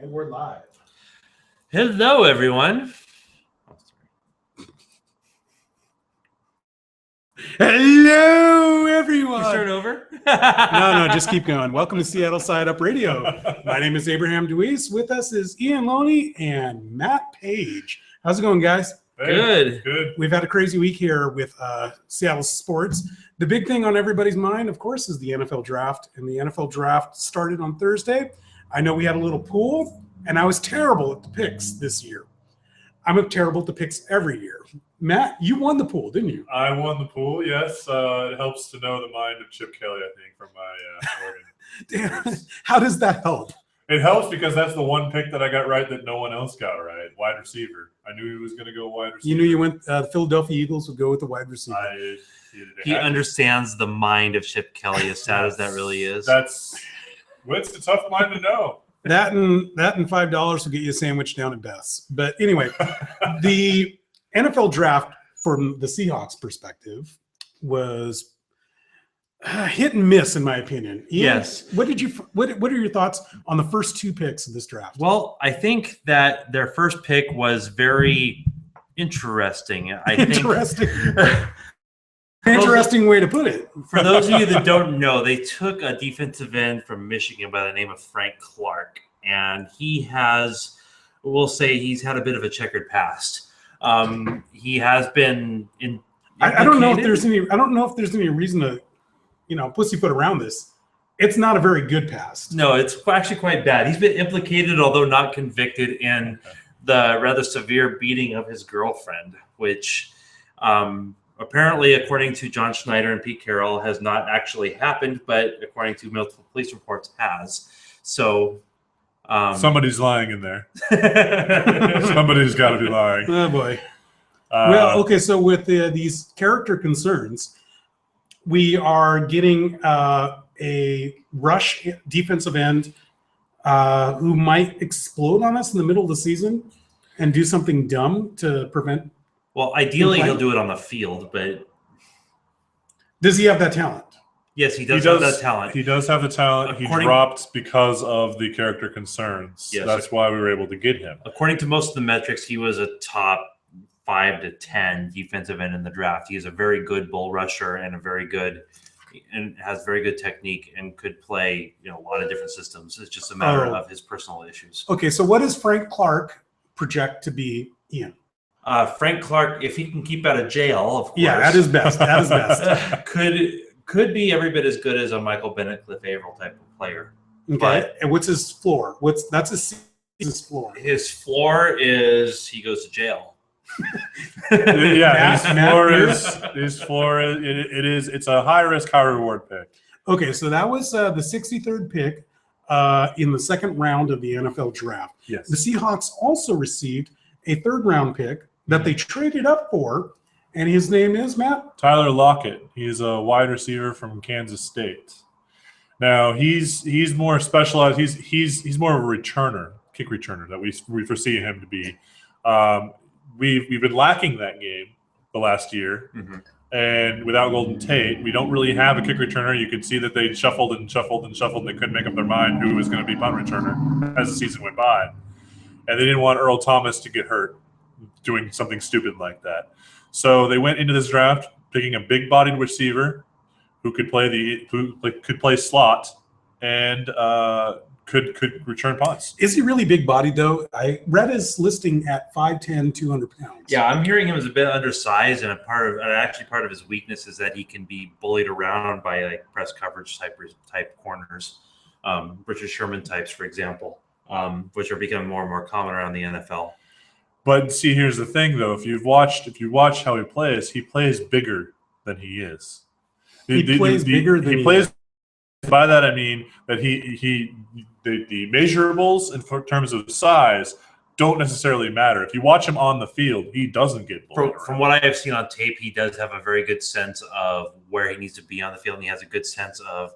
And we're live. Hello, everyone. Hello, everyone. You start over? No, just keep going. Welcome to Seattle Side Up Radio. My name is Abraham Deweese. With us is Ian Loney and Matt Page. How's it going, guys? Good. Good. We've had a crazy week here with Seattle sports. The big thing on everybody's mind, of course, is the NFL draft. And the NFL draft started on Thursday. I know we had a little pool, and I was terrible at the picks this year. I'm terrible at the picks every year. Matt, you won the pool, didn't you? I won the pool, yes. It helps to know the mind of Chip Kelly, I think, from my Oregon. Damn, how does that help? It helps because that's the one pick that I got right that no one else got right. Wide receiver. I knew he was going to go wide receiver. You knew you went. The Philadelphia Eagles would go with the wide receiver. He understands the mind of Chip Kelly, as sad as that really is. It's a tough mind to know. That and $5 will get you a sandwich down at Beth's. But anyway, the NFL draft from the Seahawks perspective was hit and miss, in my opinion. Ian, Yes. What are your thoughts on the first two picks of this draft? Well, I think that their first pick was very interesting. Interesting way to put it. For those of you that don't know, they took a defensive end from Michigan by the name of Frank Clark, and he's had a bit of a checkered past. He has been in. I don't know if there's any reason to, pussyfoot around this. It's not a very good past. No, it's actually quite bad. He's been implicated, although not convicted, in the rather severe beating of his girlfriend, which apparently, according to John Schneider and Pete Carroll, has not actually happened, but according to multiple police reports, has. So Somebody's lying in there. Somebody's got to be lying. Oh, boy. Well, okay, so with these character concerns, we are getting a rush defensive end who might explode on us in the middle of the season and do something dumb to prevent. Well, ideally, he'll do it on the field, but does he have that talent? Yes, he does have that talent. He does have the talent. He dropped because of the character concerns. Yes. That's why we were able to get him. According to most of the metrics, he was a top 5 to 10 defensive end in the draft. He is a very good bull rusher and has very good technique and could play a lot of different systems. It's just a matter of his personal issues. Okay, so what does Frank Clark project to be, Ian? Frank Clark, if he can keep out of jail, of course. Yeah, at his best. At his best. could be every bit as good as a Michael Bennett, Cliff Averill type of player. Okay, and what's his floor? That's his floor. His floor is he goes to jail. Yeah, his floor is it's a high risk, high reward pick. Okay, so that was the 63rd pick in the second round of the NFL draft. Yes. The Seahawks also received a third round pick that they traded up for, and his name is, Matt? Tyler Lockett. He's a wide receiver from Kansas State. Now he's more specialized. He's more of a returner, kick returner that we foresee him to be. We've been lacking that game the last year, and without Golden Tate, we don't really have a kick returner. You could see that they shuffled and shuffled and shuffled, and they couldn't make up their mind who was going to be punt returner as the season went by, and they didn't want Earl Thomas to get hurt doing something stupid like that. So they went into this draft picking a big-bodied receiver who could play slot and could return punts. Is he really big-bodied, though? I read his listing at 5'10", 200 pounds. Yeah, I'm hearing him as a bit undersized, and part of his weakness is that he can be bullied around by press coverage type corners, Richard Sherman types, for example, which are becoming more and more common around the NFL. But see, here's the thing, though. If you watch how he plays bigger than he is. He plays bigger than he is. By that I mean that the measurables in terms of size don't necessarily matter. If you watch him on the field, he doesn't get blown around. From what I have seen on tape, he does have a very good sense of where he needs to be on the field, and he has a good sense of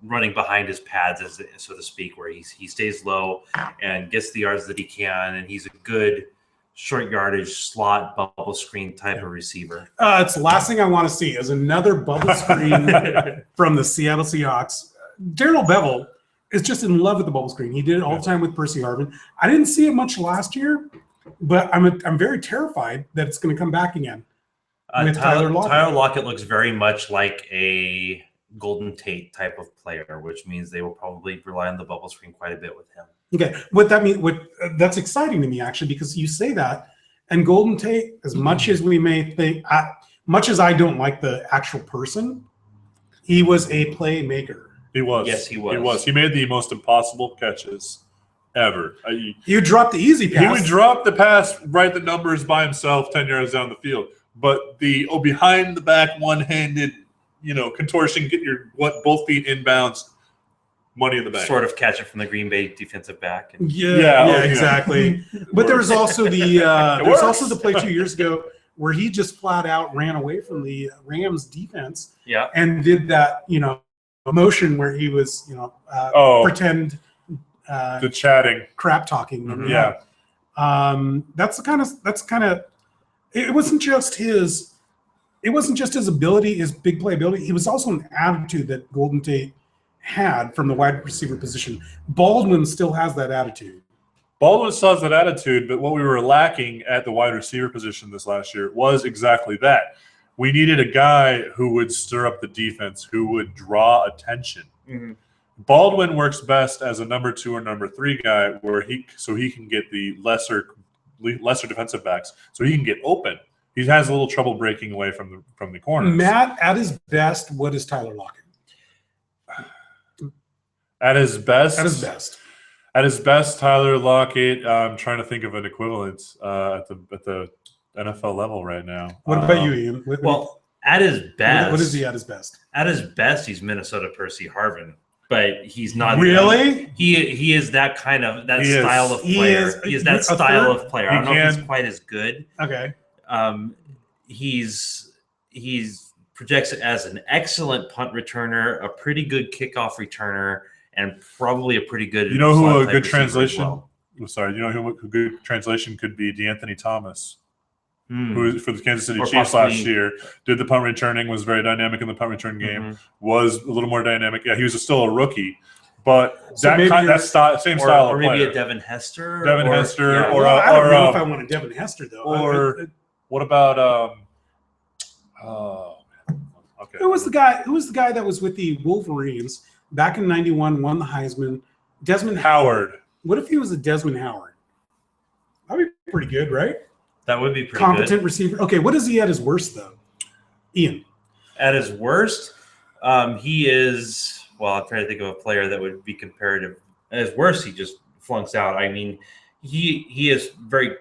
running behind his pads, so to speak, where he stays low and gets the yards that he can, and he's a good short yardage slot bubble screen type of receiver. It's the last thing I want to see is another bubble screen from the Seattle Seahawks. Darrell Bevell is just in love with the bubble screen. He did it all the time with Percy Harvin. I didn't see it much last year, but I'm very terrified that it's going to come back again with Tyler Lockett. Tyler Lockett looks very much like a Golden Tate type of player, which means they will probably rely on the bubble screen quite a bit with him. Okay, what that means, that's exciting to me actually, because you say that, and Golden Tate, as much as we may think, much as I don't like the actual person, he was a playmaker. He was. Yes, he was. He was. He made the most impossible catches ever. You dropped the easy pass. He would drop the pass, write the numbers by himself 10 yards down the field. But the behind the back, one-handed, contortion, get your both feet inbounds, money in the bank. Sort of catch it from the Green Bay defensive back. Yeah, exactly. But there was also the play 2 years ago where he just flat out ran away from the Rams defense. Yeah. And did that, motion where he was, pretend the chatting, crap talking. Mm-hmm. Yeah. That's kind of. It wasn't just his ability, his big play ability. It was also an attitude that Golden Tate had from the wide receiver position. Baldwin still has that attitude. Baldwin still has that attitude, but what we were lacking at the wide receiver position this last year was exactly that. We needed a guy who would stir up the defense, who would draw attention. Mm-hmm. Baldwin works best as a number 2 or number 3 guy, where he can get the lesser defensive backs, so he can get open. He has a little trouble breaking away from the corners. Matt, at his best, what is Tyler Lockett? At his best. At his best, Tyler Lockett. I'm trying to think of an equivalent at the NFL level right now. What about you, Ian? At his best, what is he at his best? At his best, he's Minnesota Percy Harvin, but he's not really. He is that kind of style of player. He is that style of player. I don't know if he's quite as good. Okay. He's projects as an excellent punt returner, a pretty good kickoff returner, and probably a pretty good. You know who a good translation? Well. Sorry, you know who a good translation could be? DeAnthony Thomas, who for the Kansas City Chiefs last year did the punt returning, was very dynamic in the punt return game, was a little more dynamic. Yeah, he was still a rookie, but same style of player. Or maybe a Devin Hester. I don't know if I want a Devin Hester though. Or what about okay. Who was the guy that was with the Wolverines back in '91, won the Heisman? Desmond Howard. What if he was a Desmond Howard? That'd be pretty good, right? That would be pretty competent receiver. Okay, what is he at his worst though? Ian. At his worst, he is. Well, I'm trying to think of a player that would be comparative. At his worst, he just flunks out. I mean, he is very.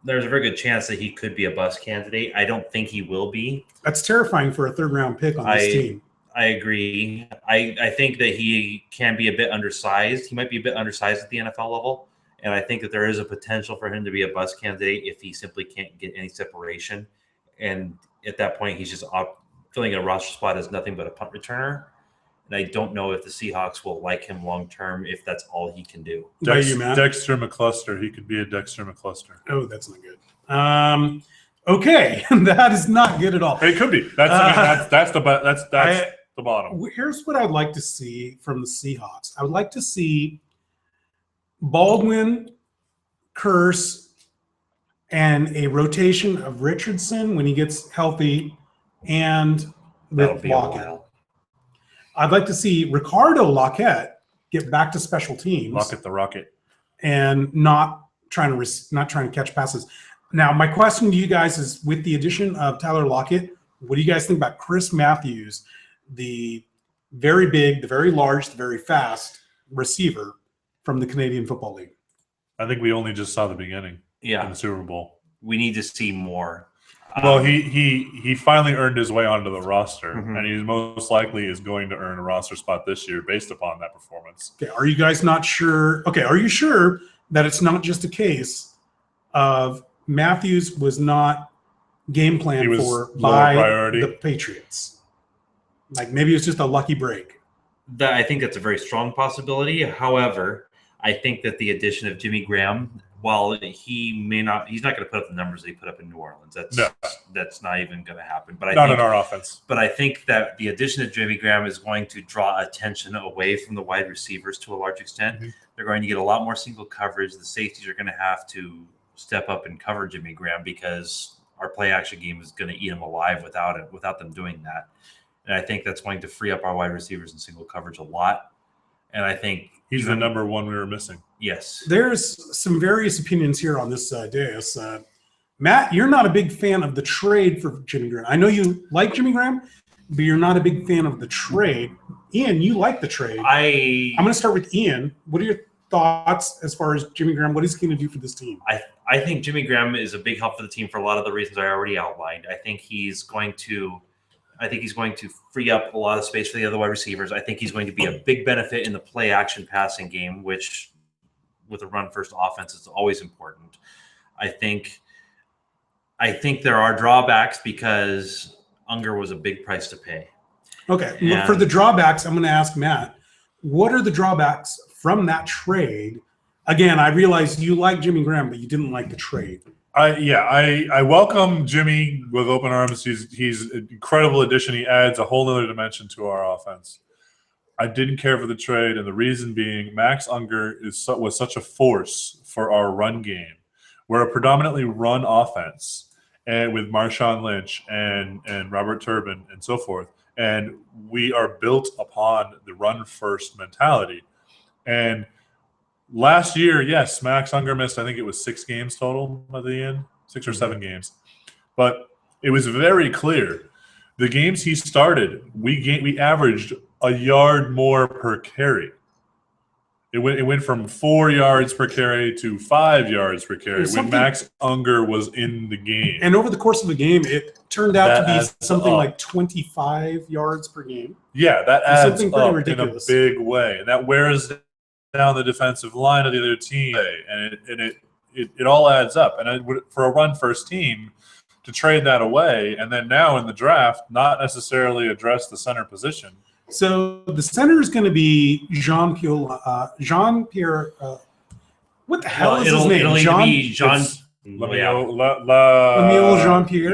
There's a very good chance that he could be a bust candidate. I don't think he will be. That's terrifying for a third-round pick on this team. I agree. I think that he can be a bit undersized. He might be a bit undersized at the NFL level, and I think that there is a potential for him to be a bust candidate if he simply can't get any separation. And at that point, he's just filling a roster spot as nothing but a punt returner. And I don't know if the Seahawks will like him long-term if that's all he can do. Dexter McCluster. He could be a Dexter McCluster. Oh, that's not good. Okay, that is not good at all. It could be. That's the bottom. Here's what I'd like to see from the Seahawks. I would like to see Baldwin, Curse, and a rotation of Richardson when he gets healthy, and with Lockett. I'd like to see Ricardo Lockett get back to special teams. Lockett the Rocket. And not trying to catch passes. Now, my question to you guys is, with the addition of Tyler Lockett, what do you guys think about Chris Matthews, the very big, the very large, the very fast receiver from the Canadian Football League? I think we only just saw the beginning in the Super Bowl. We need to see more. Well, he finally earned his way onto the roster, and he most likely is going to earn a roster spot this year based upon that performance. Okay, are you guys not sure? Okay, are you sure that it's not just a case of Matthews was not game planned for by the Patriots? Like maybe it's just a lucky break. I think that's a very strong possibility. However, I think that the addition of Jimmy Graham while he's not going to put up the numbers that he put up in New Orleans. That's not even going to happen. But Not in our offense. But I think that the addition of Jimmy Graham is going to draw attention away from the wide receivers to a large extent. Mm-hmm. They're going to get a lot more single coverage. The safeties are going to have to step up and cover Jimmy Graham because our play action game is going to eat him alive without them doing that. And I think that's going to free up our wide receivers in single coverage a lot. And I think he's the number one we were missing. Yes. There's some various opinions here on this dais. Matt, you're not a big fan of the trade for Jimmy Graham. I know you like Jimmy Graham, but you're not a big fan of the trade. Ian, you like the trade. I'm going to start with Ian. What are your thoughts as far as Jimmy Graham? What is he going to do for this team? I think Jimmy Graham is a big help for the team for a lot of the reasons I already outlined. I think he's going to free up a lot of space for the other wide receivers. I think he's going to be a big benefit in the play action passing game, which with a run first offense is always important. I think there are drawbacks because Unger was a big price to pay. Okay. Look, for the drawbacks, I'm going to ask Matt, what are the drawbacks from that trade? Again, I realize you like Jimmy Graham, but you didn't like the trade. I welcome Jimmy with open arms. He's an incredible addition. He adds a whole other dimension to our offense. I didn't care for the trade, and the reason being Max Unger was such a force for our run game. We're a predominantly run offense, and with Marshawn Lynch and Robert Turbin and so forth, and we are built upon the run first mentality. And last year, yes, Max Unger missed, I think it was 6 games total by the end, 6 or 7 games. But it was very clear. The games he started, we averaged a yard more per carry. It went from 4 yards per carry to 5 yards per carry when Max Unger was in the game. And over the course of the game, it turned out to be something like 25 yards per game. Yeah, that adds something up ridiculous. in a big way. And that wears down the defensive line of the other team, and it all adds up. And for a run-first team to trade that away, and then now in the draft, not necessarily address the center position. So the center is going to be Jean-Pierre. What the hell is his name? Lemuel Jean-Pierre.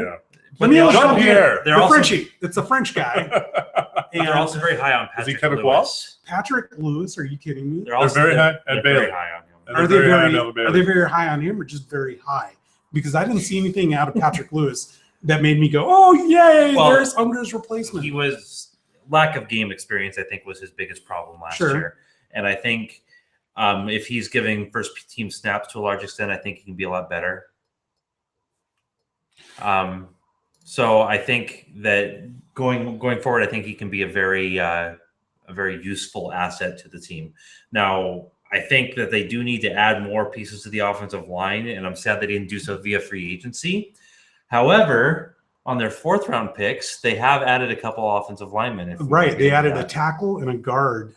Yeah. Lemuel Jean-Pierre. They're The also- Frenchie. It's a French guy. And they're also very high on Is he Patrick Quebecois? Lewis. Patrick Lewis. Are you kidding me? They're very high. And they're Bailey. very high on him. And Are they're they high on very? Elvin Bailey. Are they very high on him, or just very high? Because I didn't see anything out of Patrick Lewis that made me go, "Oh, yay! Well, there's Unger's replacement." He was lack of game experience, I think, was his biggest problem last year. And I think if he's giving first team snaps to a large extent, I think he can be a lot better. So I think that going forward, I think he can be a very useful asset to the team. Now, I think that they do need to add more pieces to the offensive line, and I'm sad they didn't do so via free agency. However, on their 4th round picks, they have added a couple offensive linemen. Right, they added a tackle and a guard.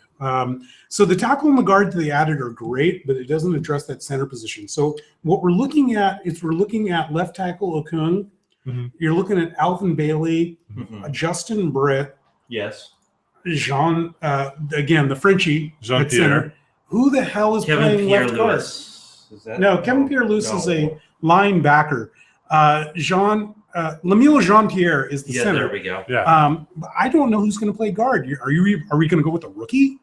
So the tackle and the guard they added are great, but it doesn't address that center position. So what we're looking at is left tackle Okung. Mm-hmm. You're looking at Alvin Bailey, Justin Britt, Yes. Jean, again, the Frenchie at Jean-Pierre. center. Who the hell is Kevin playing Pierre left guard? Lewis. Is that No, Kevin Pierre Lewis No. is a linebacker. Lemuel Jean-Pierre is the Yeah, center. there we go. Yeah. But I don't know who's going to play guard. Are we going to go with a rookie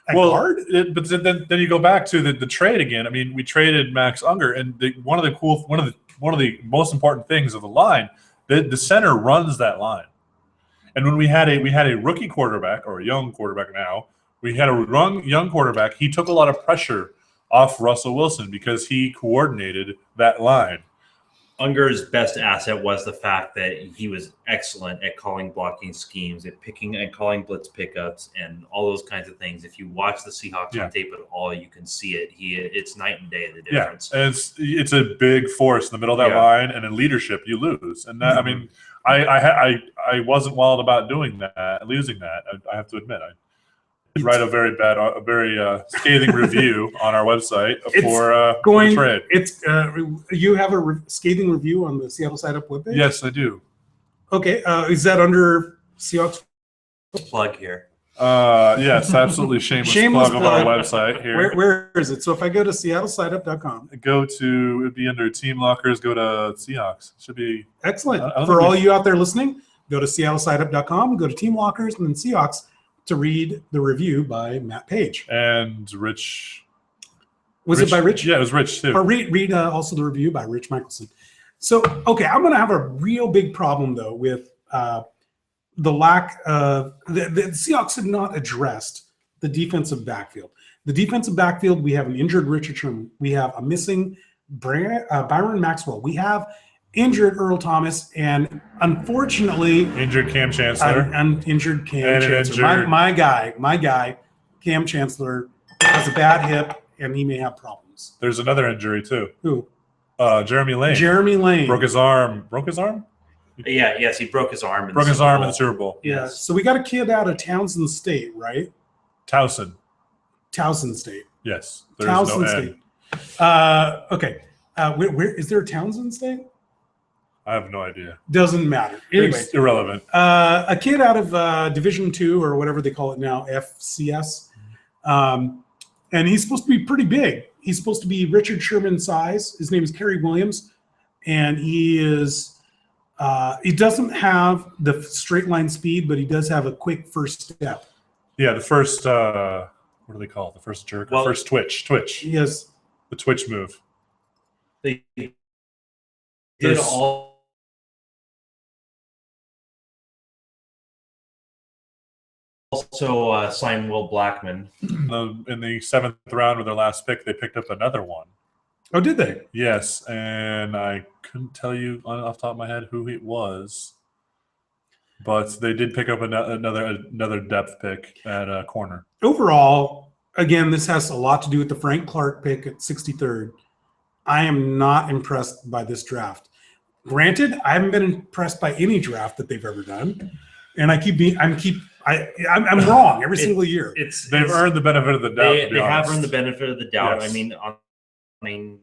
at guard? But then you go back to the trade again. I mean, we traded Max Unger, and one of the most important things of the line, the center runs that line. And when we had a rookie quarterback, or a young quarterback now, we had a young quarterback. He took a lot of pressure off Russell Wilson because he coordinated that line. Unger's best asset was the fact that he was excellent at calling blocking schemes, at picking and calling blitz pickups, and all those kinds of things. If you watch the Seahawks on tape at all, you can see it. It's night and day the difference. Yeah, and it's a big force in the middle of that line, and in leadership you lose. And that, I mean, I wasn't wild about losing that. I have to admit, I did write a very scathing review on our website for the trade. You have a scathing review on the Seattle Side Up webpage? Yes, I do. Okay, is that under Seahawks? Plug here. Yes, absolutely shameless, Shameless plug of our plug. website here. Where is it? So if I go to seattlesideup.com. Go to, it'd be under team lockers, go to Seahawks. It should be. Excellent. I don't For think all we've- you out there listening, go to seattlesideup.com, go to Team Lockers and then Seahawks to read the review by Matt Page. And Rich. Was it by Rich? Yeah, it was Rich too. Or read also the review by Rich Michelson. So, okay, I'm going to have a real big problem, though, with the lack of the Seahawks have not addressed the defensive backfield. The defensive backfield, we have an injured Richard Sherman. We have a missing Byron Maxwell. We have injured Earl Thomas, and unfortunately, Injured Cam Chancellor. Injured Cam And an Chancellor. injured- My guy, Cam Chancellor, has a bad hip, and he may have problems. There's another injury too. Who? Jeremy Lane. Jeremy Lane. Broke his arm. Broke his arm? Yes, he broke his arm. Broke his arm in the Super Bowl. Yeah. Yes. So we got a kid out of Townsend State, right? Towson. Towson State. Yes. There's Towson no State. N. Okay. Where is there a Townsend State? I have no idea. Doesn't matter. Anyway, It's irrelevant. a kid out of Division II or whatever they call it now, FCS, and he's supposed to be pretty big. He's supposed to be Richard Sherman size. His name is Kerry Williams, and he is. He doesn't have the straight line speed, but he does have a quick first step. Yeah, the first what do they call it? The first jerk? Well- First twitch. Twitch. He has. The twitch move. They did There's- also sign Will Blackman. In the 7th round with their last pick, they picked up another one. Oh, did they? Yes, and I couldn't tell you off the top of my head who it was, but they did pick up another depth pick at corner. Overall, again, this has a lot to do with the Frank Clark pick at 63rd. I am not impressed by this draft. Granted, I haven't been impressed by any draft that they've ever done, and I'm wrong every single year. They've earned the benefit of the doubt. They to be have honest. earned the benefit of the doubt. Yes. I mean,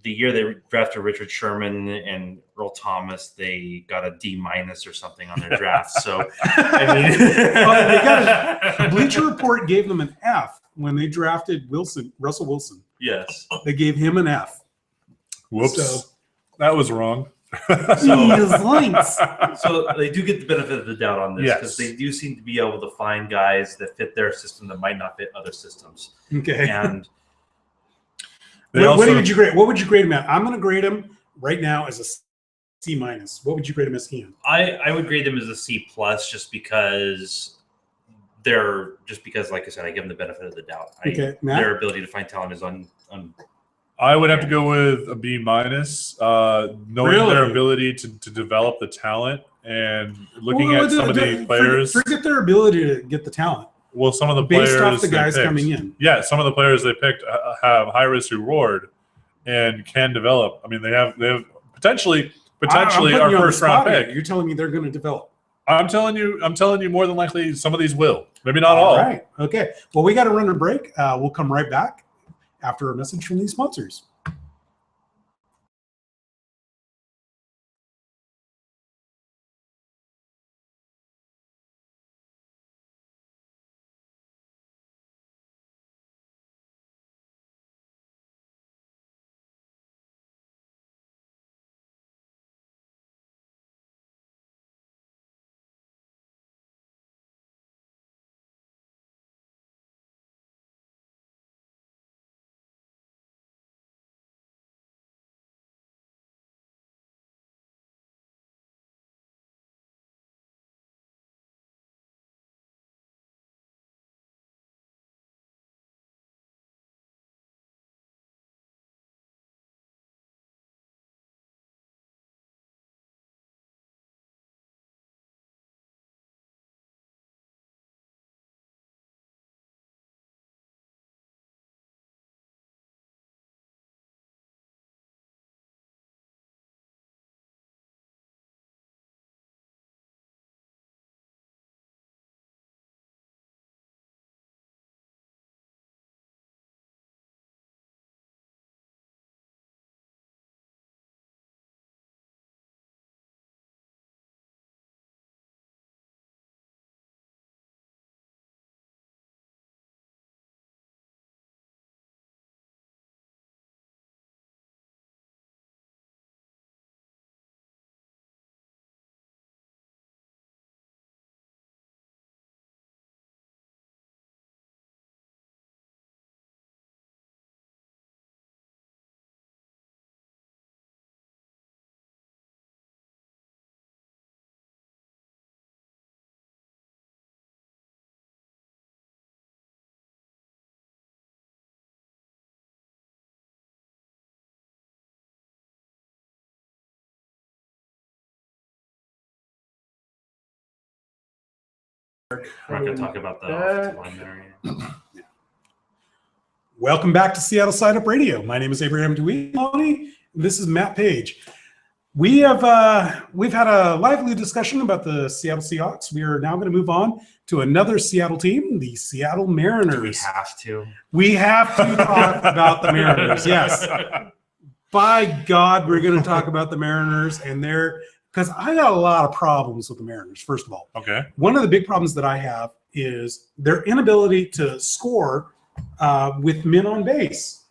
the year they drafted Richard Sherman and Earl Thomas, they got a D- or something on their draft. So, I mean, Well, Bleacher Report gave them an F when they drafted Russell Wilson. yes. They gave him an F. Whoops, So- that was wrong. So they do get the benefit of the doubt on this Yes. because they do seem to be able to find guys that fit their system that might not fit other systems. Okay. And What would you grade? What would you grade him at? I'm going to grade him right now as a C minus. What would you grade him as, Ian? I would grade them as a C plus just because like I said, I give them the benefit of the doubt. Okay, Matt? Their ability to find talent is on I would have to go with a B minus, knowing Really? their ability to develop the talent and looking at some of the players. Forget their ability to get the talent Well, some of the based players off the they guys picked- coming in. Yeah, some of the players they picked have high risk reward and can develop. I mean, they have potentially I'm putting our you on the first round spot here. pick. You're telling me they're going to develop. I'm telling you, more than likely some of these will. Maybe not all. All right. Okay. Well, we got to run a break. We'll come right back after a message from these sponsors. We're not going to talk about the offensive line there. Welcome back to Seattle Side Up Radio. My name is Abraham Dewey. This is Matt Page. We've had a lively discussion about the Seattle Seahawks. We are now going to move on to another Seattle team, the Seattle Mariners. Do we have to? We have to talk about the Mariners. Yes. By God, we're going to talk about the Mariners and because I got a lot of problems with the Mariners, first of all. Okay. One of the big problems that I have is their inability to score with men on base.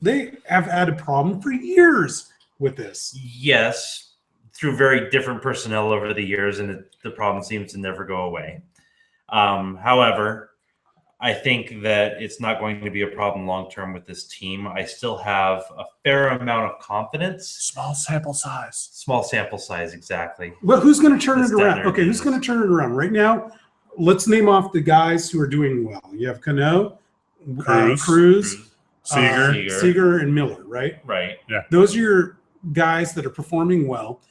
They have had a problem for years with this. Yes, through very different personnel over the years, and the problem seems to never go away. However, I think that it's not going to be a problem long-term with this team. I still have a fair amount of confidence. Small sample size. Small sample size, exactly. Well, who's going to turn That's it around? definitely Okay, who's going to turn it around? Right now, let's name off the guys who are doing well. You have Cano, Cruz, Seager, and Miller, right? Right. Yeah. Those are your guys that are performing well.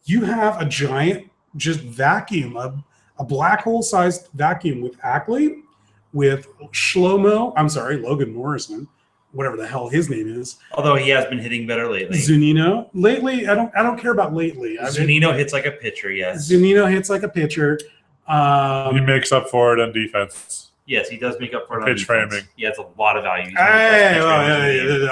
You have a giant just vacuum, a black hole-sized vacuum with Ackley, with Logan Morrison, whatever the hell his name is. Although he has been hitting better lately. Zunino. Lately, I don't care about lately. Zunino hits like a pitcher, yes. Zunino hits like a pitcher. He makes up for it on defense. Yes, he does make up for it on Pitch defense. framing. He has a lot of value.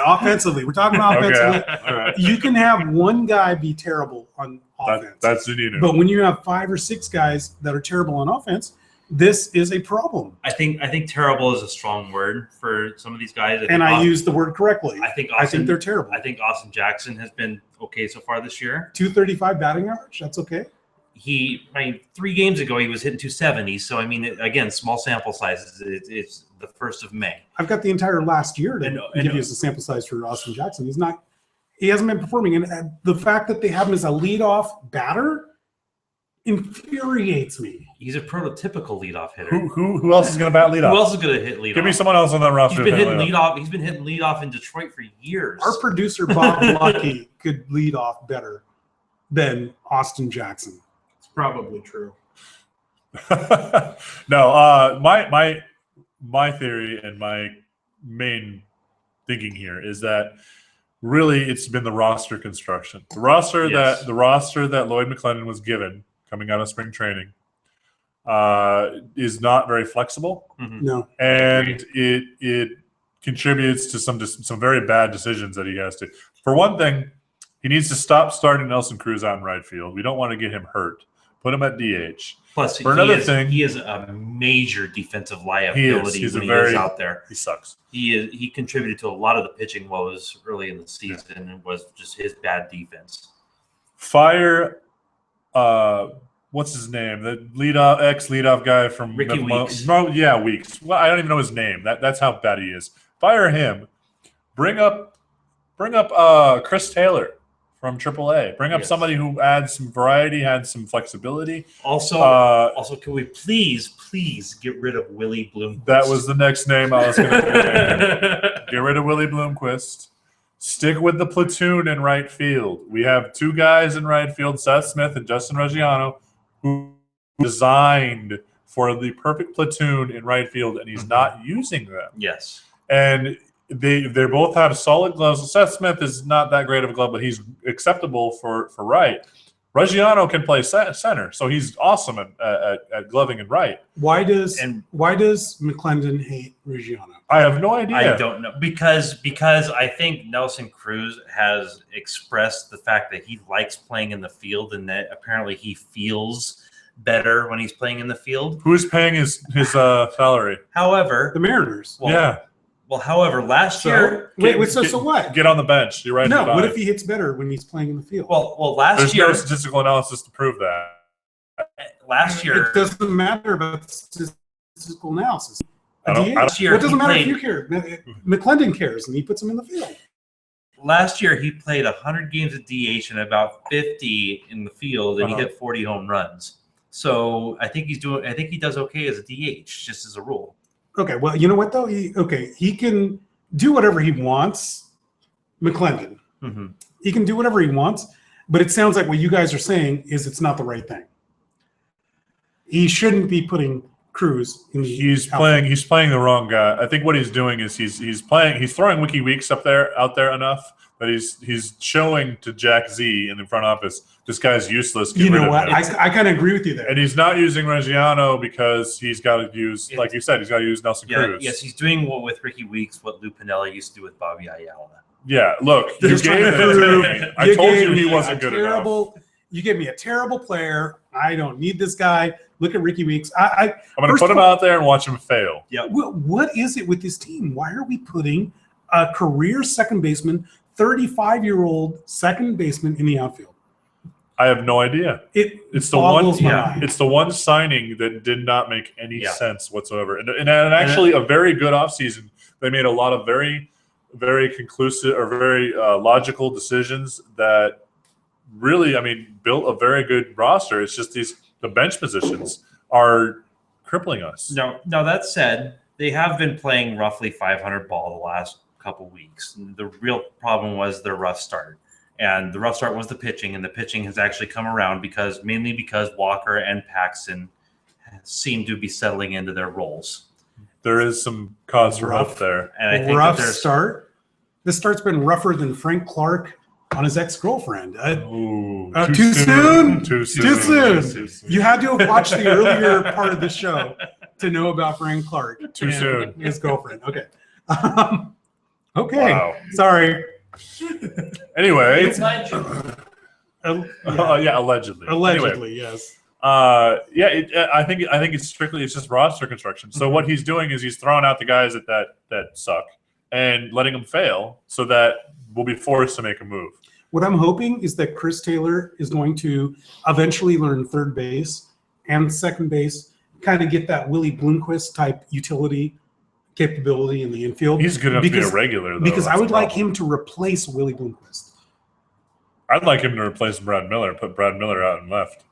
Offensively. We're talking about offensively. Okay. All right. You can have one guy be terrible on offense. That's Zunino. But when you have 5 or 6 guys that are terrible on offense, this is a problem. I think terrible is a strong word for some of these guys. I use the word correctly. I think they're terrible. I think Austin Jackson has been okay so far this year. 235 batting average. That's okay. 3 games ago he was hitting 270. So again, small sample sizes. It's the 1st of May. I've got the entire last year to give you as a sample size for Austin Jackson. He hasn't been performing, and the fact that they have him as a leadoff batter infuriates me. He's a prototypical leadoff hitter. Who else is going to bat leadoff? Who else is going to hit leadoff? Give me someone else on that roster. He's been hitting leadoff. He's been hitting leadoff in Detroit for years. Our producer Bob Lucky could lead off better than Austin Jackson. It's probably true. No, my theory and my main thinking here is that really it's been the roster construction. The roster that Lloyd McClendon was given coming out of spring training is not very flexible. Mm-hmm. No, and it contributes to some very bad decisions that he has to. For one thing, he needs to stop starting Nelson Cruz out in right field. We don't want to get him hurt. Put him at DH. Plus, for another thing, he is a major defensive liability when he is out there. He sucks. He contributed to a lot of the pitching woes early in the season, and it was just his bad defense. Fire. What's his name? The ex-leadoff guy from Ricky Weeks. Weeks. Well, I don't even know his name. That's how bad he is. Fire him. Bring up Chris Taylor from AAA. Bring up somebody who adds some variety, adds some flexibility. Also, can we please get rid of Willie Bloomquist? That was the next name I was going to get rid of Willie Bloomquist. Stick with the platoon in right field. We have 2 guys in right field, Seth Smith and Justin Reggiano, who designed for the perfect platoon in right field, and he's not using them. Yes. And they both have solid gloves. Seth Smith is not that great of a glove, but he's acceptable for right. Reggiano can play center, so he's awesome at gloving and right. Why does McClendon hate Reggiano? I have no idea. I don't know because I think Nelson Cruz has expressed the fact that he likes playing in the field and that apparently he feels better when he's playing in the field. Who's paying his salary? However, The Mariners. However, last year. So what? Get on the bench. You're right. No, what if he hits better when he's playing in the field? There's no statistical analysis to prove that. Last year. It doesn't matter about statistical analysis. Last year, it doesn't matter if you care. McClendon cares, and he puts him in the field. Last year, he played 100 games at DH and about 50 in the field, and he hit 40 home runs. So I think he does okay as a DH, just as a rule. Okay, well, you know what though? He can do whatever he wants. McClendon. Mm-hmm. He can do whatever he wants, but it sounds like what you guys are saying is it's not the right thing. He shouldn't be putting Cruz. He's playing the wrong guy. I think what he's doing is he's throwing WikiWeeks out there enough that he's showing to Jack Z in the front office, this guy's useless. You know what? I kind of agree with you there. And he's not using Reggiano because he's got to use, like you said, he's got to use Nelson Cruz. Yes, he's doing with Ricky Weeks what Lou Pinella used to do with Bobby Ayala. Yeah, look, you gave it to me. I told you he wasn't good enough. You gave me a terrible player. I don't need this guy. Look at Ricky Weeks. I'm going to put him out there and watch him fail. Yeah. What is it with this team? Why are we putting a career second baseman, 35-year-old second baseman in the outfield? I have no idea. It's the one signing that did not make any sense whatsoever. And actually a very good offseason. They made a lot of very, very conclusive or very logical decisions that really, built a very good roster. It's just the bench positions are crippling us. Now that said, they have been playing roughly 500 ball the last couple weeks. The real problem was their rough start. And the rough start was the pitching, and the pitching has actually come around mainly because Walker and Paxton seem to be settling into their roles. There is some cause for hope there. And I think rough start. This start's been rougher than Frank Clark on his ex-girlfriend. Too soon. Too soon. You had to have watched the earlier part of the show to know about Frank Clark. Too soon. His girlfriend. Okay. Okay. Wow. Sorry. Anyway. Yeah, allegedly. Allegedly, yes. I think it's just roster construction. So what he's doing is he's throwing out the guys that suck and letting them fail so that we'll be forced to make a move. What I'm hoping is that Chris Taylor is going to eventually learn third base and second base, kind of get that Willie Bloomquist type utility capability in the infield. He's good enough to be a regular, though. Because I would like him to replace Willie Bloomquist. I'd like him to replace Brad Miller, put Brad Miller out and left.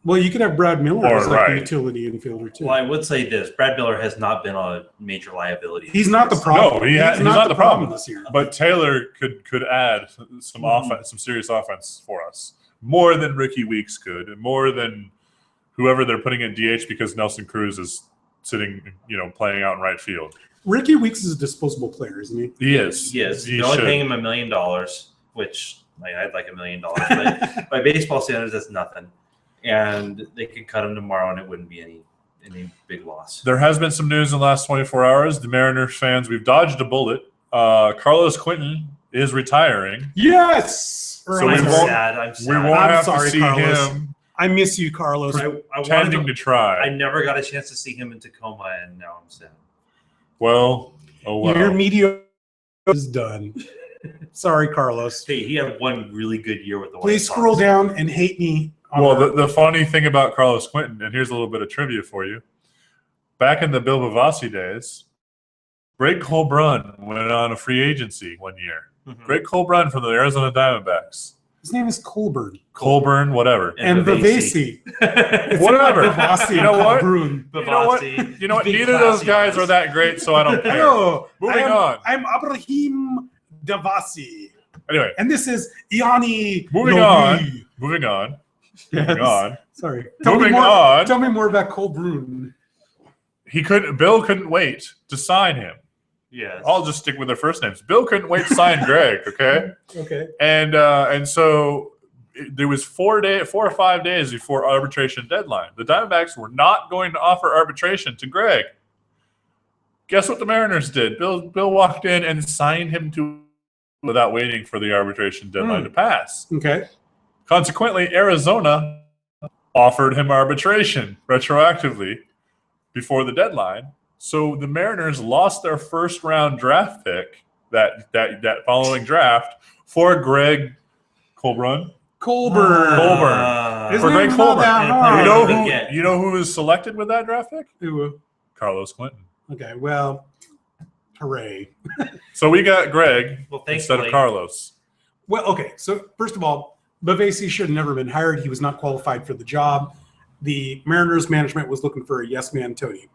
Well, you could have Brad Miller as like a utility infielder, too. Well, I would say this. Brad Miller has not been a major liability. He's not the problem. No, he's not the problem this year. But Taylor could add some offense, some serious offense for us. More than Ricky Weeks could, and more than whoever they're putting at DH because Nelson Cruz is sitting, playing out in right field. Ricky Weeks is a disposable player, isn't he? He is. He is. They're only paying him $1 million, which I'd like $1 million. But by baseball standards, that's nothing. And they could cut him tomorrow, and it wouldn't be any big loss. There has been some news in the last 24 hours. The Mariners fans, we've dodged a bullet. Carlos Quentin is retiring. Yes. So I'm sad. We won't have to see him. I miss you, Carlos. Pretending to try. I never got a chance to see him in Tacoma, and now I'm sad. Well, oh well. Your media is done. Sorry, Carlos. Hey, he had one really good year with the White Please Sox. scroll down and hate me. Well, the funny thing about Carlos Quentin, and here's a little bit of trivia for you. Back in the Bill Bavasi days, Greg Colbrun went on a free agency one year. Mm-hmm. Greg Colbrun from the Arizona Diamondbacks. His name is Colburn. Colburn, whatever. And Bavasi. Whatever. Bavasi. You know what? Bavasi. You know what? Neither of those guys are that great, so I don't care. No, Moving on. I'm Abraham Davasi. Anyway. And this is Iani. Moving on. Yes. Sorry. Tell me more about Colbrun. Bill couldn't wait to sign him. Yes. I'll just stick with their first names. Bill couldn't wait to sign Greg, okay? Okay. And so there was 4 or 5 days before arbitration deadline. The Diamondbacks were not going to offer arbitration to Greg. Guess what the Mariners did? Bill walked in and signed him without waiting for the arbitration deadline to pass. Okay. Consequently, Arizona offered him arbitration retroactively before the deadline. So the Mariners lost their first-round draft pick that following draft for Greg Colburn. Colburn. For Greg Colburn. You know who was selected with that draft pick? Who? Carlos Quentin. Okay, well, hooray. So we got Greg instead of thankfully. Carlos. Well, okay, so first of all, Bavasi should have never been hired. He was not qualified for the job. The Mariners management was looking for a yes-man Tony.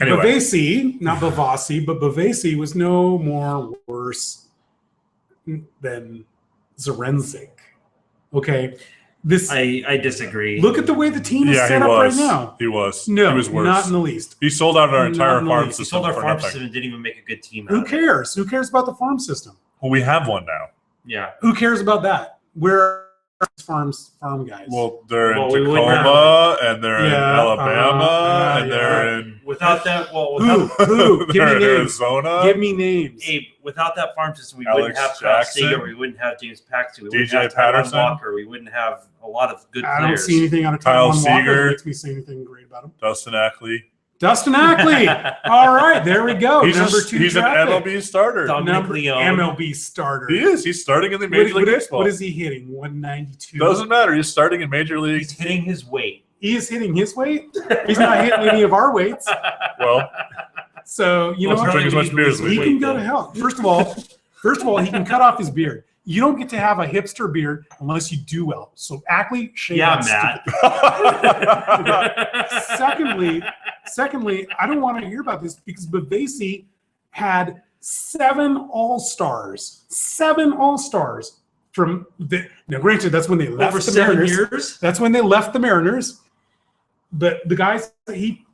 Anyway. Bavasi, not Bavasi, but Bavasi was no more worse than Zarenzik. Okay, This I disagree. look at the way the team is Yeah, set he up right was. now. He was. No, he was worse. not in the least. He sold out our Not entire in the farm least. He system sold our for farm nothing. system and didn't even make a good team. Who out of it. cares? Who cares about the farm system? Well, we have one now. Yeah. Who cares about that? Where are farm guys? Well, they're Well, in we wouldn't Tacoma, and they're in Yeah, Alabama, and yeah. they're in Without that, without, who? Give they're me in names. Arizona. Give me names. Abe, without that farm system, we Alex wouldn't have Kyle Jackson. Seager, we wouldn't have James Paxton, we wouldn't DJ have Tyrone Patterson. Walker, we wouldn't have a lot of good I don't players. see anything out of Kyle Tyrone Walker Seager. that makes me say anything great about him. Dustin Ackley. Dustin Ackley. All right, there we go. He's Number just, 2 he's an draft pick. MLB starter. Dominic Leone. MLB starter. He is. He's starting in the Major League Baseball. What is he hitting? 192. Doesn't matter. He's starting in Major League. He's hitting his weight. He is hitting his weight. He's not hitting any of our weights. Well, So you know Well, what? drink as much beer as we He can. can go to hell. First of all, he can cut off his beard. You don't get to have a hipster beard unless you do well. So Ackley, shave Yeah, that Matt. stupid- Secondly, I don't want to hear about this because Bavasi had 7 All-Stars. 7 All-Stars from the. Now, granted, that's when they left Over the 7 Mariners. years? That's when they left the Mariners. But the guys that he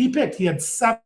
picked, he had 7.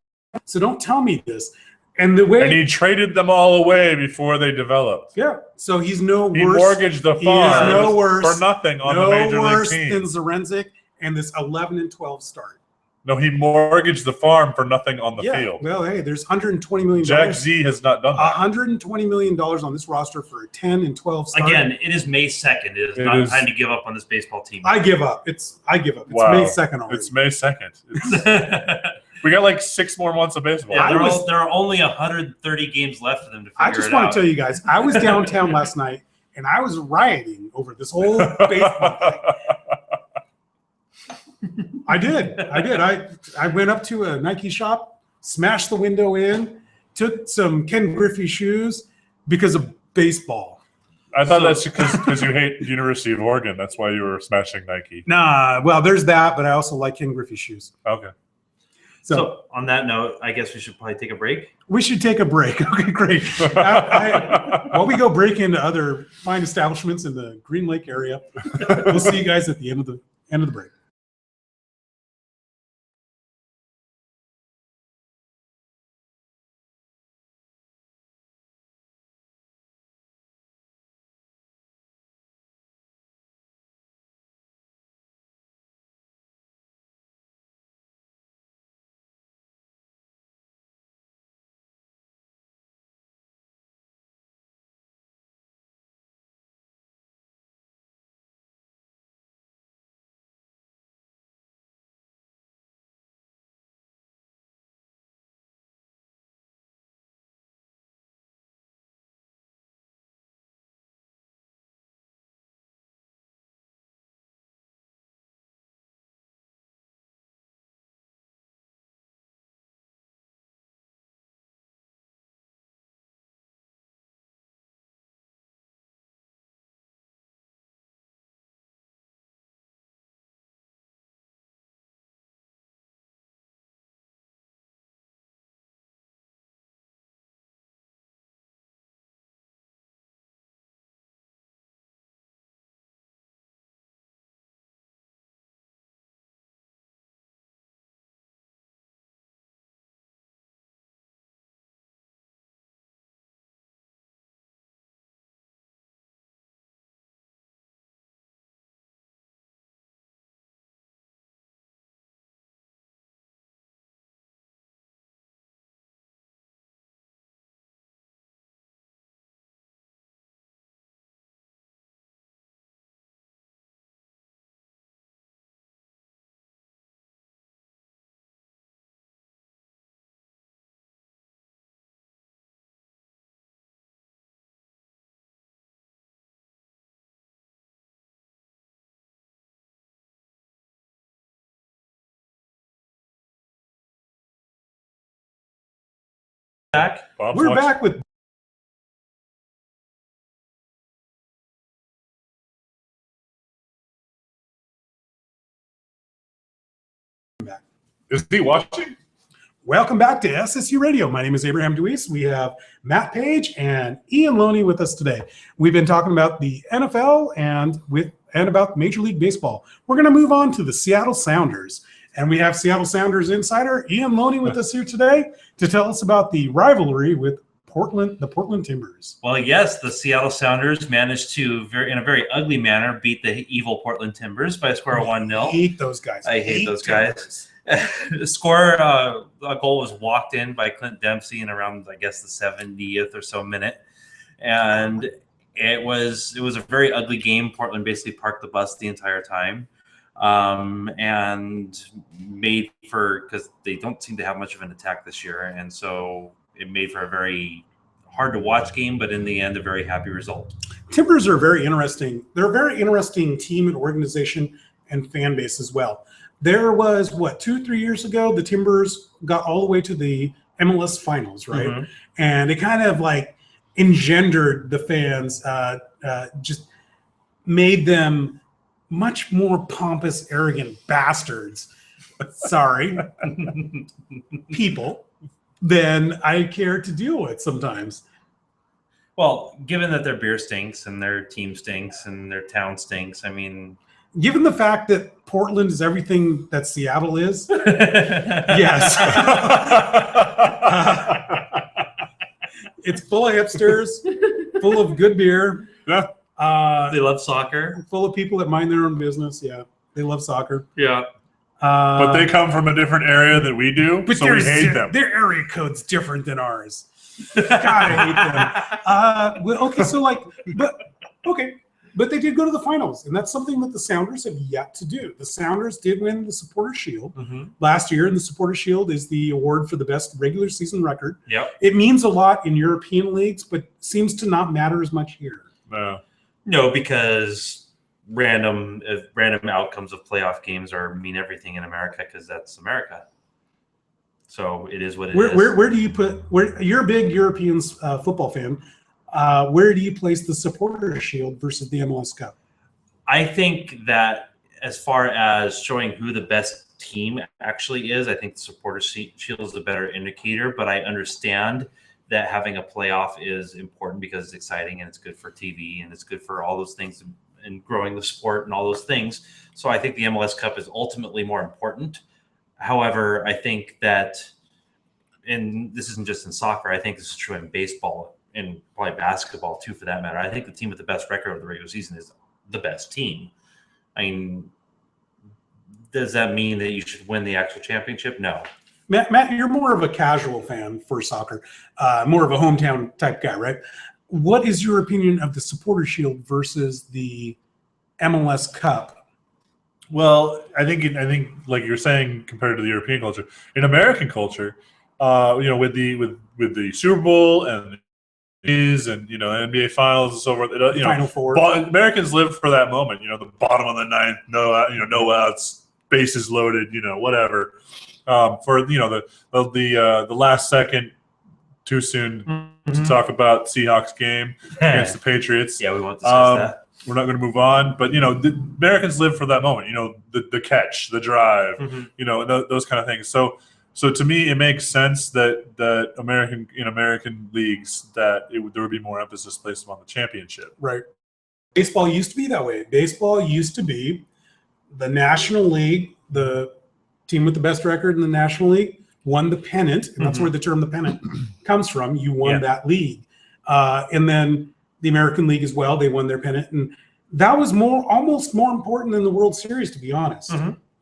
So don't tell me this. And the way and he traded them all away before they developed. yeah, so he's no He worse. mortgaged the He is farm no worse. for nothing on the no Major League worse team. than Zarenzik and this 11-12 start. No, he mortgaged the farm for nothing on the Yeah. field. Well, hey, there's $120 million. Jack Z has not done that. $120 million on this roster for a 10 and 12 start. Again, it is May 2nd. It is It not is- time to give up on this baseball team. I give up. I give up. It's Wow. May 2nd already. It's May 2nd. We got like 6 more months of baseball. Yeah, I there are only 130 games left for them to figure I just it want out. to tell you guys, I was downtown last night and I was rioting over this whole baseball thing. I did. I went up to a Nike shop, smashed the window in, took some Ken Griffey shoes because of baseball. I thought that's because you hate University of Oregon. That's why you were smashing Nike. Nah, well, there's that, but I also like Ken Griffey shoes. Okay. So on that note, I guess we should probably take a break. We should take a break. Okay, great. While we go break into other fine establishments in the Green Lake area, we'll see you guys at the end of the break. Back. Bob's We're watching. back with Is he watching? Welcome back to SSU Radio. My name is Abraham Deweese. We have Matt Page and Ian Loney with us today. We've been talking about the NFL and with and about Major League Baseball. We're going to move on to the Seattle Sounders. And we have Seattle Sounders insider Ian Loney with us here today to tell us about the rivalry with the Portland Timbers. Well, yes, the Seattle Sounders managed to, in a very ugly manner, beat the evil Portland Timbers by a score of 1-0. I hate those guys. I hate those guys. The score, a goal was walked in by Clint Dempsey in around, I guess, the 70th or so minute. And it was a very ugly game. Portland basically parked the bus the entire time. And made for, because they don't seem to have much of an attack this year, and so it made for a very hard to watch game, but in the end, a very happy result. Timbers are very interesting. They're a very interesting team and organization and fan base as well. There was, 2-3 years ago, the Timbers got all the way to the MLS finals, right? Mm-hmm. And it kind of like engendered the fans, just made them much more pompous, arrogant bastards, people, than I care to deal with sometimes. Well, given that their beer stinks and their team stinks and their town stinks, I mean... Given the fact that Portland is everything that Seattle is, yes. It's full of hipsters, full of good beer. Yeah. They love soccer. Full of people that mind their own business. Yeah, they love soccer. Yeah. But they come from a different area than we do, so we hate them. Their area code's different than ours. God, I hate them. But they did go to the finals, and that's something that the Sounders have yet to do. The Sounders did win the Supporter Shield last year, and the Supporter Shield is the award for the best regular season record. Yep. It means a lot in European leagues, but seems to not matter as much here. No, because random outcomes of playoff games mean everything in America, because that's America. So it is what it is. Where do you put? You're a big European football fan. Where do you place the Supporter Shield versus the MLS Cup? I think that as far as showing who the best team actually is, I think the Supporter Shield is a better indicator. But I understand that having a playoff is important because it's exciting and it's good for TV and it's good for all those things and growing the sport and all those things. So I think the MLS Cup is ultimately more important. However, I think that, and this isn't just in soccer, I think this is true in baseball and probably basketball too, for that matter. I think the team with the best record of the regular season is the best team. I mean, does that mean that you should win the actual championship? No. Matt, you're more of a casual fan for soccer, more of a hometown type guy, right? What is your opinion of the Supporter Shield versus the MLS Cup? Well, I think like you're saying, compared to the European culture, in American culture, with the Super Bowl and NBA Finals and so forth, Final Four. Americans live for that moment. The bottom of the ninth, no outs, bases loaded, whatever. For the last second, too soon to talk about Seahawks game against the Patriots. Yeah, we won't discuss that. We're not going to move on, but the Americans live for that moment. The catch, the drive, those kind of things. So to me, it makes sense that American leagues there would be more emphasis placed on the championship. Right. Baseball used to be that way. Baseball used to be the National League, the team with the best record in the National League won the pennant, and that's where the term the pennant comes from. You won that league. And then the American League as well, they won their pennant. And that was almost more important than the World Series, to be honest.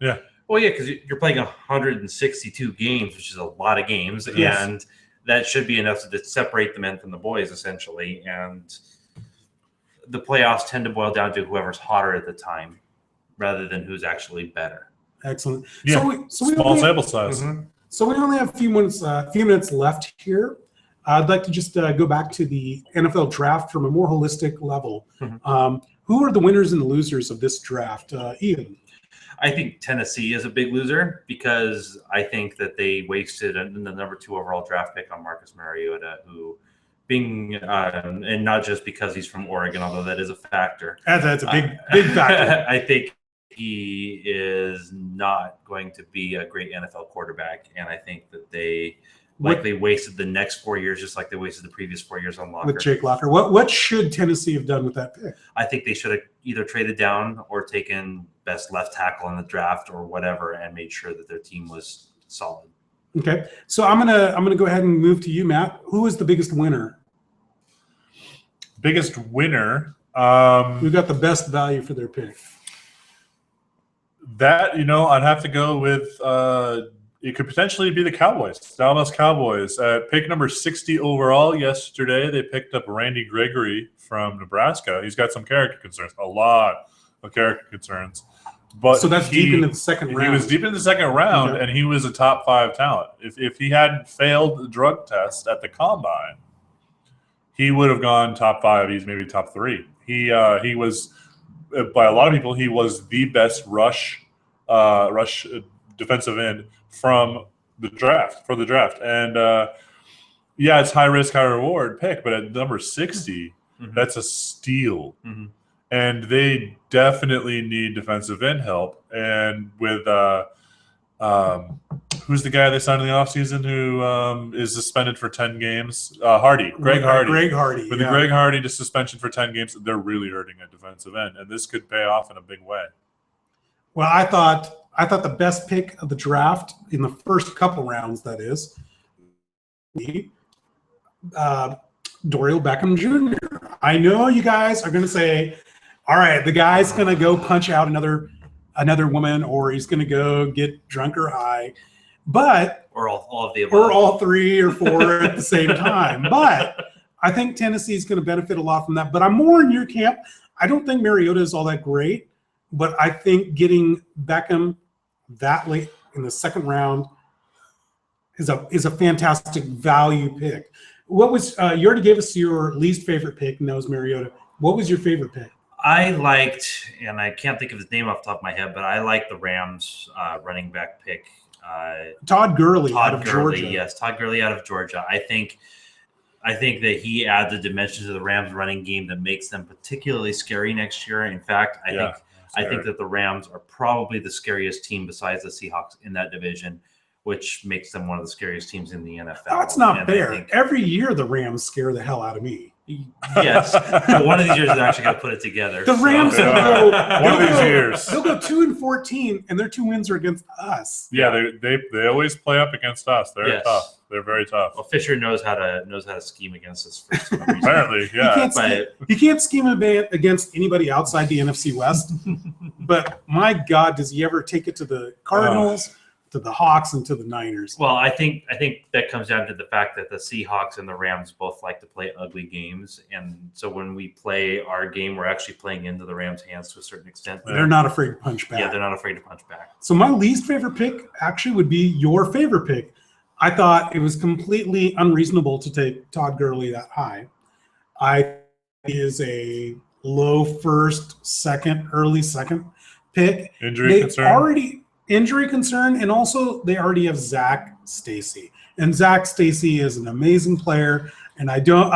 Yeah. Well, yeah, because you're playing 162 games, which is a lot of games, and that should be enough to separate the men from the boys, essentially. And the playoffs tend to boil down to whoever's hotter at the time, rather than who's actually better. Excellent. Yeah. So small sample size. So we only have a few minutes left here. I'd like to just go back to the NFL draft from a more holistic level. Who are the winners and the losers of this draft? Ian? I think Tennessee is a big loser because I think that they wasted the number 2 overall draft pick on Marcus Mariota, who and not just because he's from Oregon, although that is a factor. That's a big factor. I think he is not going to be a great NFL quarterback, and I think that they likely wasted the next 4 years just like they wasted the previous 4 years on Locker. With Jake Locker. What should Tennessee have done with that pick? I think they should have either traded down or taken best left tackle in the draft or whatever and made sure that their team was solid. Okay. So I'm gonna go ahead and move to you, Matt. Who is the biggest winner? Biggest winner. Who got the best value for their pick? That, I'd have to go with it could potentially be the Cowboys, Dallas Cowboys. At pick number 60 overall yesterday, they picked up Randy Gregory from Nebraska. He's got some character concerns, a lot of character concerns. But so that's deep into the second round. He was deep in the second round, okay. And he was a top 5 talent. If he hadn't failed the drug test at the combine, he would have gone top 5. He's maybe top 3. He was, by a lot of people, he was the best rush defensive end for the draft. And it's high risk, high reward pick, but at number 60, that's a steal. Mm-hmm. And they definitely need defensive end help. And with who's the guy they signed in the offseason who is suspended for 10 games? Greg Hardy. Greg Hardy. With the Greg Hardy to suspension for 10 games, they're really hurting at defensive end. And this could pay off in a big way. Well, I thought the best pick of the draft in the first couple rounds, that is, Dorial Beckham Jr. I know you guys are going to say, all right, the guy's going to go punch out another woman, or he's going to go get drunk or high, or all of the above. or all 3 or 4 at the same time. But I think Tennessee is going to benefit a lot from that. But I'm more in your camp. I don't think Mariota is all that great, but I think getting Beckham that late in the second round is a fantastic value pick. What was you already gave us your least favorite pick, and that was Mariota. What was your favorite pick? I liked, and I can't think of his name off the top of my head, but I like the Rams running back pick. Todd Gurley out of Georgia. Yes, Todd Gurley out of Georgia. I think that he adds a dimension to the Rams running game that makes them particularly scary next year. In fact, I think that the Rams are probably the scariest team besides the Seahawks in that division, which makes them one of the scariest teams in the NFL. That's not fair. Every year the Rams scare the hell out of me. Yes, but one of these years they're actually going to put it together. The Rams will go one of these years. They'll go 2-14, and their 2 wins are against us. Yeah, they always play up against us. They're tough. They're very tough. Well, Fisher knows how to scheme against us for some reason. Apparently, yeah. He can't scheme against anybody outside the NFC West. But my God, does he ever take it to the Cardinals? To the Hawks and to the Niners. Well, I think that comes down to the fact that the Seahawks and the Rams both like to play ugly games, and so when we play our game, we're actually playing into the Rams' hands to a certain extent. They're not afraid to punch back. Yeah, they're not afraid to punch back. So my least favorite pick actually would be your favorite pick. I thought it was completely unreasonable to take Todd Gurley that high. He is a low first, second, early second pick. Injury concern, and also they already have Zach Stacy. And Zach Stacy is an amazing player, and I don't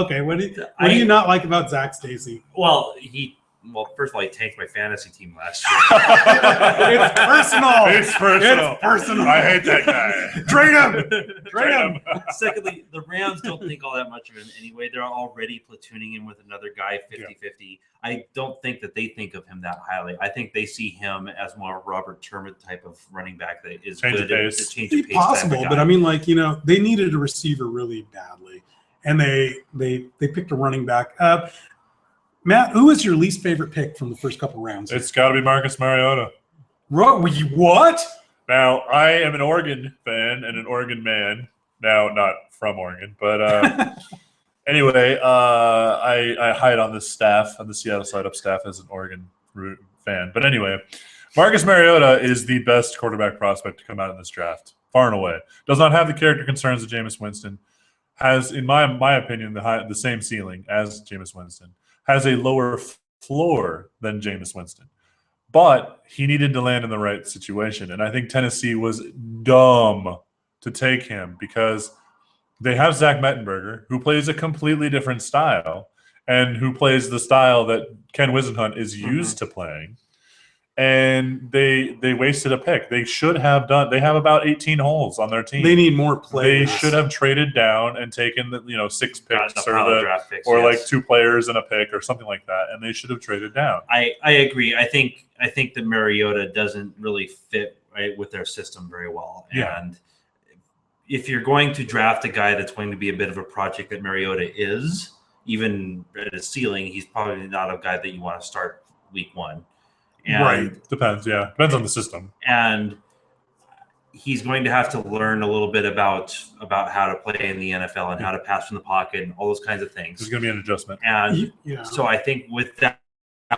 okay. What do you not like about Zach Stacy? Well, first of all, he tanked my fantasy team last year. It's personal. It's personal. It's personal. I hate that guy. Trade him. Secondly, the Rams don't think all that much of him anyway. They're already platooning him with another guy 50-50. I don't think that they think of him that highly. I think they see him as more Robert Turmett type of running back that is change good of pace. to change of pace. Possible, but I mean, they needed a receiver really badly, and they picked a running back. Matt, who is your least favorite pick from the first couple rounds? It's got to be Marcus Mariota. What? Now, I am an Oregon fan and an Oregon man. Now, not from Oregon, but anyway, I hide on this staff, on the Seattle Side Up staff, as an Oregon fan. But anyway, Marcus Mariota is the best quarterback prospect to come out in this draft, far and away. Does not have the character concerns of Jameis Winston. Has, in my opinion, the same ceiling as Jameis Winston. Has a lower floor than Jameis Winston. But he needed to land in the right situation. And I think Tennessee was dumb to take him because they have Zach Mettenberger, who plays a completely different style and who plays the style that Ken Wisenhunt is used to playing. and they wasted a pick. They should have done. They have about 18 holes on their team. They need more players. They should have traded down and taken the 6 picks draft picks, like 2 players and a pick or something like that, and they should have traded down. I agree. I think that Mariota doesn't really fit right with their system very well. Yeah. And if you're going to draft a guy that's going to be a bit of a project that Mariota is, even at his ceiling, he's probably not a guy that you want to start week 1. And, right. Depends. Yeah. Depends on the system. And he's going to have to learn a little bit about how to play in the NFL and how to pass from the pocket and all those kinds of things. There's going to be an adjustment. And so I think with that,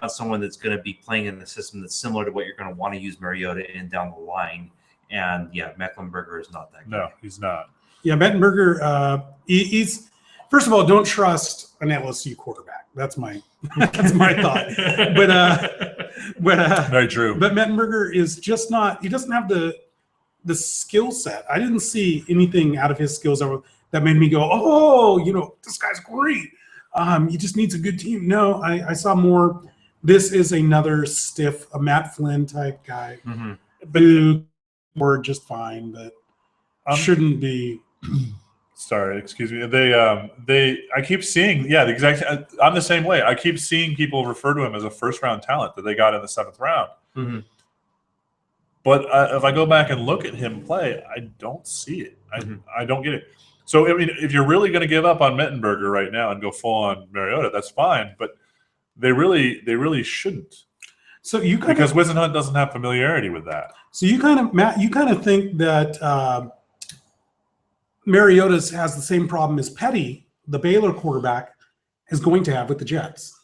someone that's going to be playing in the system that's similar to what you're going to want to use Mariota in down the line. And yeah, Mecklenburger is not that good. No, he's not. Yeah, Mettenberger, he's first of all, don't trust an LSU quarterback. That's my thought. But Very true. But Mettenberger is just not. He doesn't have the skill set. I didn't see anything out of his skills that made me go, oh, this guy's great. He just needs a good team. No, I saw more. This is another stiff, a Matt Flynn type guy. Mm-hmm. Who were just fine, but shouldn't be. Sorry, excuse me. I keep seeing, the exact. I'm the same way. I keep seeing people refer to him as a first-round talent that they got in the 7th round. Mm-hmm. But if I go back and look at him play, I don't see it. I don't get it. So I mean, if you're really going to give up on Mettenberger right now and go full on Mariota, that's fine. But they really shouldn't. So because Whisenhunt doesn't have familiarity with that. So Matt, you kind of think that Mariota has the same problem as Petty, the Baylor quarterback, is going to have with the Jets.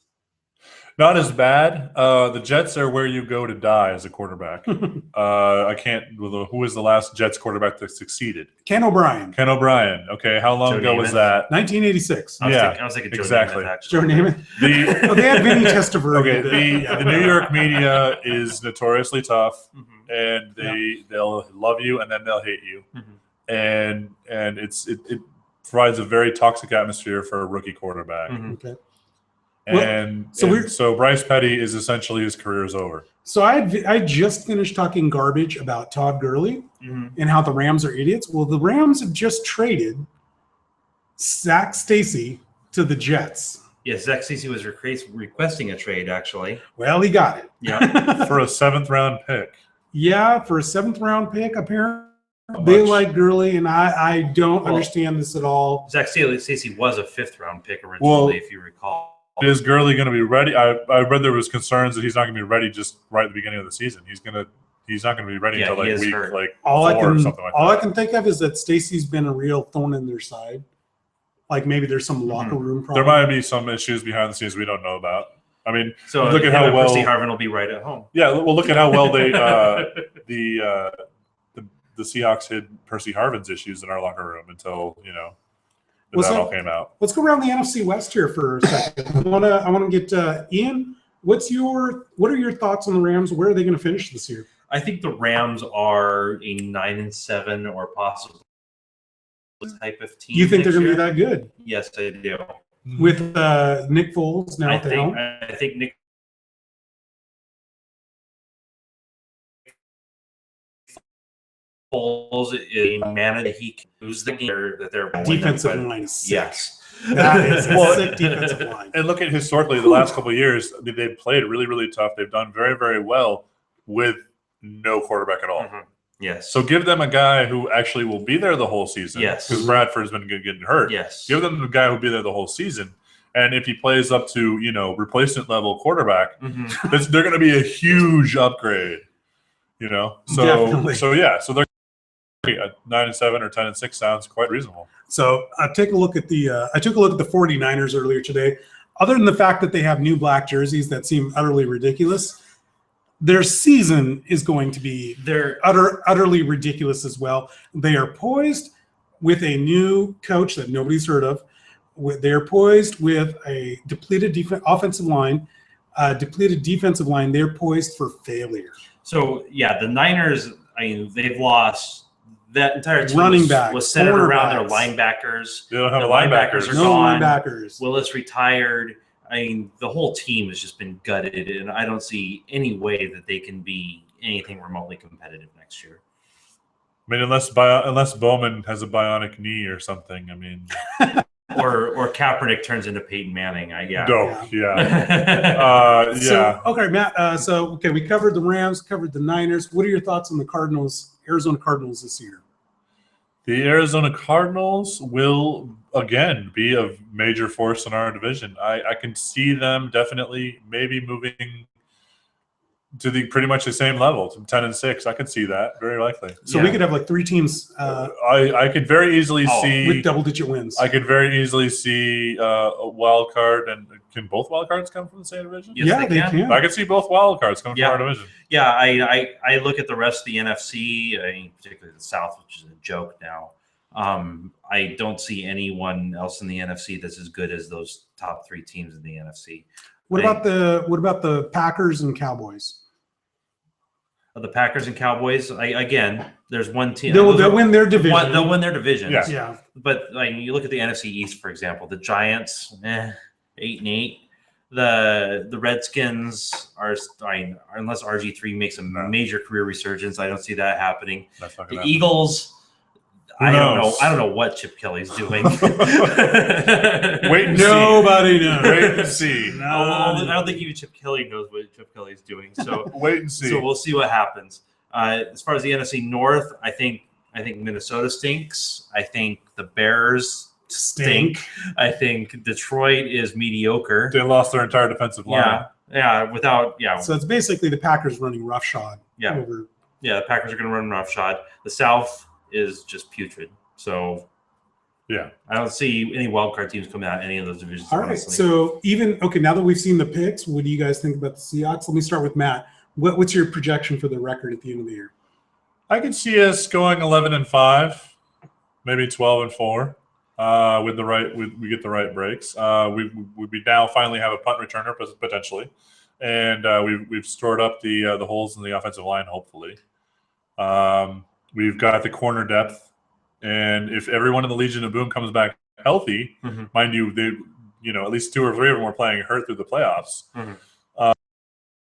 Not as bad. The Jets are where you go to die as a quarterback. I can't. Who was the last Jets quarterback that succeeded? Ken O'Brien. Okay, how long ago was that? 1986. I was thinking Joe exactly. Namath, actually. Joe Namath. They had Vinny Testaverde. Okay, the New York media is notoriously tough, and they'll love you and then they'll hate you, and it provides a very toxic atmosphere for a rookie quarterback. Okay. So Bryce Petty is essentially his career is over. So I just finished talking garbage about Todd Gurley and how the Rams are idiots. Well, the Rams have just traded Zach Stacy to the Jets. Yes, Zach Stacy was requesting a trade, actually. Well, he got it. Yeah, for a 7th round pick. Yeah, for a 7th round pick, apparently. They like Gurley, and I don't understand this at all. Zach Stacy was a 5th round pick originally, if you recall. Is Gurley going to be ready? I read there was concerns that he's not going to be ready just right at the beginning of the season. He's not going to be ready until like week hurt. Like all 4 or something like that. All I can think of is that Stacy's been a real thorn in their side. Like maybe there's some locker room problem. There might be some issues behind the scenes we don't know about. I mean, so look at how well Percy Harvin will be right at home. Yeah, well, look at how well they the Seahawks hid Percy Harvin's issues in our locker room until that all came out. Let's go around the NFC West here for a second. I want to get Ian. What are your thoughts on the Rams? Where are they going to finish this year? I think the Rams are a 9-7 or possibly type of team. You think they're going to be that good? Yes, I do. With Nick Foles now at the helm? I think Nick Foles is a man that he can lose the game that they're defensive line is sick. Yes. That is a sick defensive line. And look at historically the last couple of years, they've played really, really tough. They've done very, very well with no quarterback at all. Yes. So give them a guy who actually will be there the whole season. Yes. Because Bradford's been getting hurt. Yes. Give them a guy who will be there the whole season. And if he plays up to, replacement level quarterback, they're going to be a huge upgrade. Definitely. So they're 9-7 or 10-6 sounds quite reasonable. So I took a look at the 49ers earlier today. Other than the fact that they have new black jerseys that seem utterly ridiculous, their season is going to be utterly ridiculous as well. They are poised with a new coach that nobody's heard of. They're poised with a depleted offensive line, depleted defensive line. They're poised for failure. So the Niners. I mean, they've lost. That entire team was centered around their linebackers. They don't have their linebackers. are no gone. Linebackers. Willis retired. I mean, the whole team has just been gutted, and I don't see any way that they can be anything remotely competitive next year. I mean, unless Bowman has a bionic knee or something. I mean, or Kaepernick turns into Peyton Manning. Dope. Yeah. Yeah. So, okay, Matt. We covered the Rams, covered the Niners. What are your thoughts on the Cardinals, Arizona Cardinals this year? The Arizona Cardinals will again be a major force in our division. I can see them definitely maybe moving to the pretty much the same level, to 10-6. I could see that very likely. So we could have like 3 teams I could very easily see with double-digit wins. I could very easily see a wild card, and can both wild cards come from the same division? Yes, they can. I could see both wild cards coming from our division. Yeah, I look at the rest of the NFC, particularly the South, which is a joke now. I don't see anyone else in the NFC that's as good as those top 3 teams in the NFC. What about the Packers and Cowboys? The Packers and Cowboys, there's one team. They'll win their division. They'll win their divisions. Yeah. But you look at the NFC East, for example, the Giants, 8-8. The Redskins are, unless RG3 makes a major career resurgence, I don't see that happening. The Eagles, I don't know what Chip Kelly's doing. Wait and see. Nobody knows. Wait and see. I don't think even Chip Kelly knows what Chip Kelly's doing. So wait and see. So we'll see what happens. As far as the NFC North, I think Minnesota stinks. I think the Bears stink. I think Detroit is mediocre. They lost their entire defensive line. So it's basically the Packers running roughshod. The Packers are going to run roughshod. The South is just putrid. So I don't see any wild card teams coming out of any of those divisions. All right. So now that we've seen the picks, what do you guys think about the Seahawks? Let me start with Matt. What's your projection for the record at the end of the year? I could see us going 11-5, maybe 12-4. With the right, we get the right breaks. We now finally have a punt returner potentially, and we've stored up the holes in the offensive line. Hopefully, we've got the corner depth, and if everyone in the Legion of Boom comes back healthy, mind you, at least 2 or 3 of them were playing hurt through the playoffs.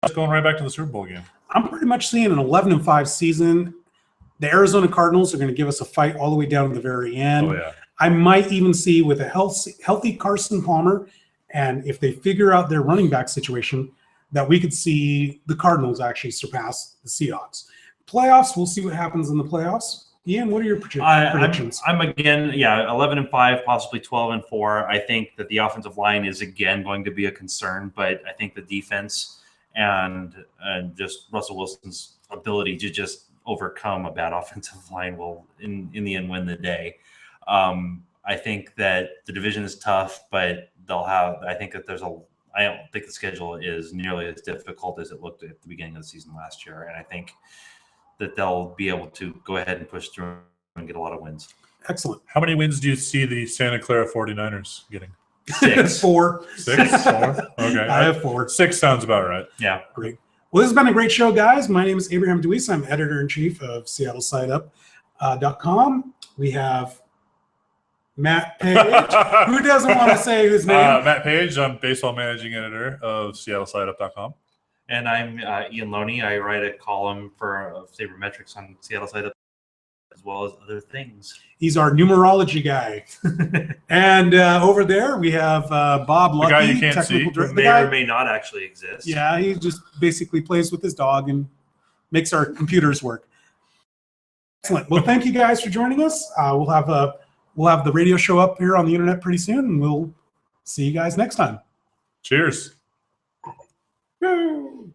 Just going right back to the Super Bowl game. I'm pretty much seeing an 11-5 season. The Arizona Cardinals are going to give us a fight all the way down to the very end. Oh yeah. I might even see with a healthy Carson Palmer, and if they figure out their running back situation, that we could see the Cardinals actually surpass the Seahawks. Playoffs, we'll see what happens in the playoffs. Ian, what are your predictions? I'm again, 11-5, possibly 12-4. I think that the offensive line is again going to be a concern, but I think the defense and just Russell Wilson's ability to just overcome a bad offensive line will, in the end, win the day. I think that the division is tough, but I don't think the schedule is nearly as difficult as it looked at the beginning of the season last year. And I think that they'll be able to go ahead and push through and get a lot of wins. Excellent. How many wins do you see the Santa Clara 49ers getting? 6. 4. 6? 4? Okay. I have 4. 6 sounds about right. Yeah. Great. Well, this has been a great show, guys. My name is Abraham Deweese. I'm editor-in-chief of SeattleSideUp.com. We have Matt Page. Who doesn't want to say his name? Matt Page. I'm baseball managing editor of SeattleSideUp.com. And I'm Ian Loney. I write a column for Sabermetrics on Seattle Side Up, as well as other things. He's our numerology guy. And over there we have Bob Lucky, the guy you can't see, who may or may not actually exist. Yeah, he just basically plays with his dog and makes our computers work. Excellent. Well, thank you guys for joining us. We'll have the radio show up here on the internet pretty soon, and we'll see you guys next time. Cheers. Woo!